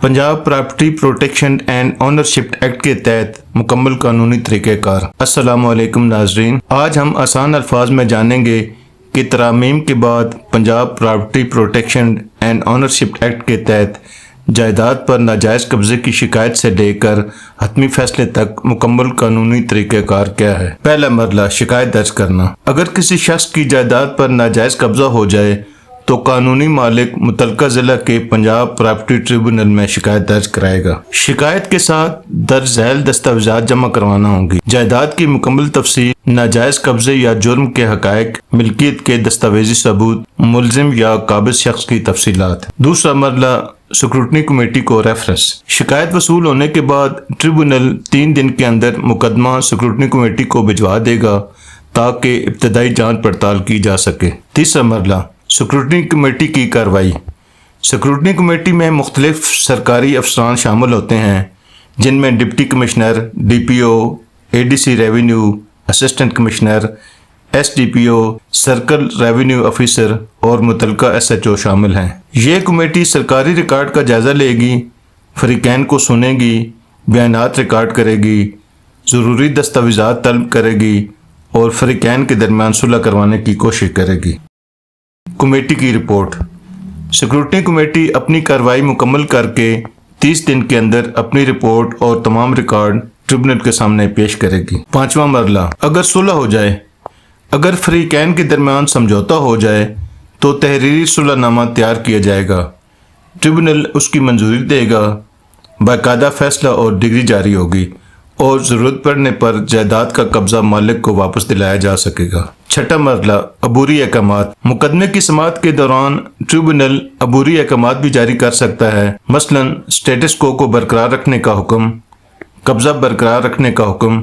Punjab property protection and ownership act کے تحت مکمل قانونی طریقہ کار۔ السلام علیکم ناظرین، آج ہم آسان الفاظ میں جانیں گے کہ ترامیم کے بعد Punjab property protection and ownership act کے تحت جائیداد پر ناجائز قبضے کی شکایت سے لے کر حتمی فیصلے تک مکمل قانونی طریقہ کار کیا ہے۔ پہلا مرحلہ، شکایت درج کرنا۔ اگر کسی شخص کی جائیداد پر ناجائز قبضہ ہو جائے تو قانونی مالک متعلقہ ضلع کے پنجاب پراپرٹی ٹریبونل میں شکایت درج کرائے گا۔ شکایت کے ساتھ درج ذیل دستاویزات جمع کروانا ہوں گی۔ جائیداد کی مکمل تفصیل، ناجائز قبضے یا جرم کے حقائق، ملکیت کے دستاویزی ثبوت، ملزم یا قابض شخص کی تفصیلات۔ دوسرا مرحلہ، سکروٹنی کمیٹی کو ریفرنس۔ شکایت وصول ہونے کے بعد ٹریبونل 3 دن کے اندر مقدمہ سکروٹنی کمیٹی کو بھجوا دے گا تاکہ ابتدائی جانچ پڑتال کی جا سکے۔ تیسرا مرحلہ، سکروٹنی کمیٹی کی کارروائی۔ سکروٹنی کمیٹی میں مختلف سرکاری افسران شامل ہوتے ہیں، جن میں deputy commissioner, D P O, A D C revenue, assistant commissioner, S D P O, circle revenue officer اور متعلقہ ایس ایچ او شامل ہیں۔ یہ کمیٹی سرکاری ریکارڈ کا جائزہ لے گی، فریقین کو سنے گی، بیانات ریکارڈ کرے گی، ضروری دستاویزات طلب کرے گی اور فریقین کے درمیان صلح کروانے کی کوشش کرے گی۔ کمیٹی کی رپورٹ۔ سکروٹنی کمیٹی اپنی کارروائی مکمل کر کے 30 دن کے اندر اپنی رپورٹ اور تمام ریکارڈ ٹریبونل کے سامنے پیش کرے گی۔ پانچواں مرحلہ، اگر صلح ہو جائے، اگر فریقین کے درمیان سمجھوتا ہو جائے تو تحریری صلح نامہ تیار کیا جائے گا، ٹریبونل اس کی منظوری دے گا، باقاعدہ فیصلہ اور ڈگری جاری ہوگی اور ضرورت پڑنے پر جائیداد کا قبضہ مالک کو واپس دلایا جا سکے گا۔ چھٹا مرحلہ، عبوری احکامات۔ مقدمے کی سماعت کے دوران ٹریبونل عبوری احکامات بھی جاری کر سکتا ہے، مثلا سٹیٹس کو برقرار رکھنے کا حکم، قبضہ برقرار رکھنے کا حکم،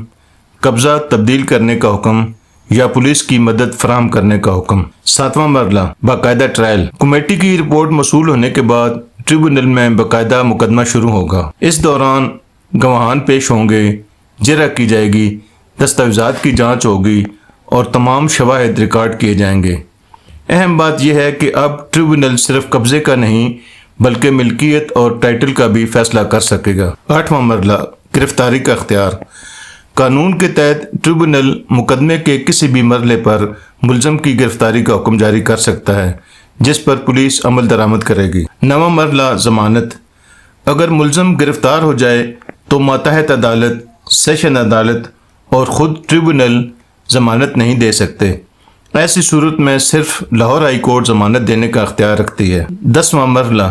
قبضہ تبدیل کرنے کا حکم یا پولیس کی مدد فراہم کرنے کا حکم۔ ساتواں مرحلہ، باقاعدہ ٹرائل۔ کمیٹی کی رپورٹ موصول ہونے کے بعد ٹریبونل میں باقاعدہ مقدمہ شروع ہوگا۔ اس دوران گواہان پیش ہوں گے، جرح کی جائے گی، دستاویزات کی جانچ ہوگی اور تمام شواہد ریکارڈ کیے جائیں گے۔ اہم بات یہ ہے کہ اب ٹریبونل صرف قبضے کا نہیں بلکہ ملکیت اور ٹائٹل کا بھی فیصلہ کر سکے گا۔ آٹھواں مرحلہ، گرفتاری کا اختیار۔ قانون کے تحت ٹریبونل مقدمے کے کسی بھی مرحلے پر ملزم کی گرفتاری کا حکم جاری کر سکتا ہے، جس پر پولیس عمل درآمد کرے گی۔ نواں مرحلہ، ضمانت۔ اگر ملزم گرفتار ہو جائے تو ماتحت عدالت، سیشن عدالت اور خود ٹریبونل ضمانت نہیں دے سکتے۔ ایسی صورت میں صرف لاہور ہائی کورٹ ضمانت دینے کا اختیار رکھتی ہے۔ 10واں مرحلہ،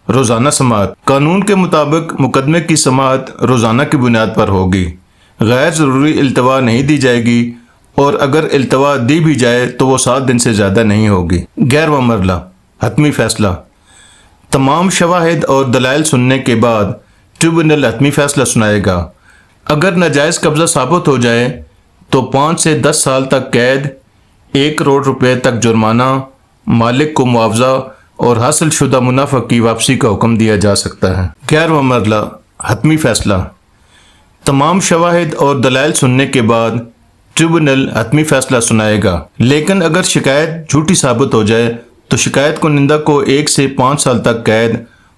روزانہ سماعت۔ قانون کے مطابق مقدمے کی سماعت روزانہ کی بنیاد پر ہوگی، غیر ضروری التوا نہیں دی جائے گی اور اگر التوا دی بھی جائے تو وہ 7 دن سے زیادہ نہیں ہوگی۔ 11واں مرحلہ، حتمی فیصلہ۔ تمام شواہد اور دلائل سننے کے بعد ٹریبونل حتمی فیصلہ سنائے گا۔ اگر ناجائز قبضہ ثابت ہو جائے تو 5 سے 10 سال تک قید، 1 کروڑ روپے تک جرمانہ، مالک کو معاوضہ اور حاصل شدہ منافع کی واپسی کا حکم دیا جا سکتا ہے۔ 11واں مرحلہ، حتمی فیصلہ۔ تمام شواہد اور دلائل سننے کے بعد ٹریبونل حتمی فیصلہ سنائے گا، لیکن اگر شکایت جھوٹی ثابت ہو جائے تو شکایت کنندہ کو 1 سے 5 سال تک قید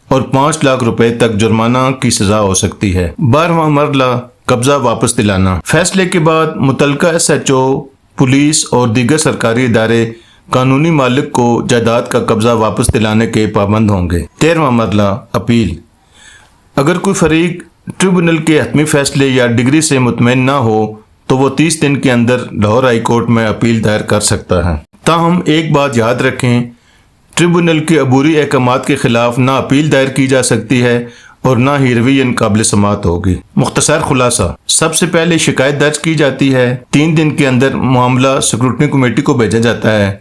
اور 5 لاکھ روپے تک جرمانہ کی سزا ہو سکتی ہے۔ 12واں مرحلہ، قبضہ واپس دلانا۔ فیصلے کے بعد متعلقہ ایس ایچ او، پولیس اور دیگر سرکاری ادارے قانونی مالک کو جائیداد کا قبضہ واپس دلانے کے پابند ہوں گے۔ 13واں مرحلہ، اپیل۔ اگر کوئی فریق ٹریبونل کے حتمی فیصلے یا ڈگری سے مطمئن نہ ہو تو وہ 30 دن کے اندر لاہور ہائی کورٹ میں اپیل دائر کر سکتا ہے۔ تاہم ایک بات یاد رکھیں، ٹریبونل کے عبوری احکامات کے خلاف نہ اپیل دائر کی جا سکتی ہے اور نہ ہی روین قابل سماعت ہوگی۔ مختصر خلاصہ، سب سے پہلے شکایت درج کی جاتی ہے، 3 دن کے اندر معاملہ سکروٹنی کمیٹی کو بھیجا جاتا ہے،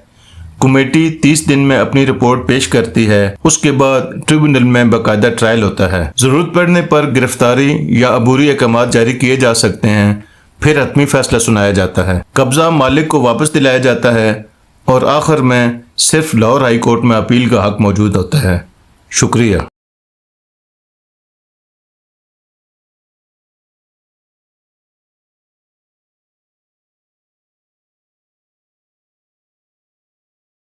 کمیٹی 30 دن میں اپنی رپورٹ پیش کرتی ہے، اس کے بعد ٹریبونل میں باقاعدہ ٹرائل ہوتا ہے، ضرورت پڑنے پر گرفتاری یا عبوری احکامات جاری کیے جا سکتے ہیں، پھر حتمی فیصلہ سنایا جاتا ہے، قبضہ مالک کو واپس دلایا جاتا ہے اور آخر میں صرف لاہور ہائی کورٹ میں اپیل کا حق موجود ہوتا ہے۔ شکریہ۔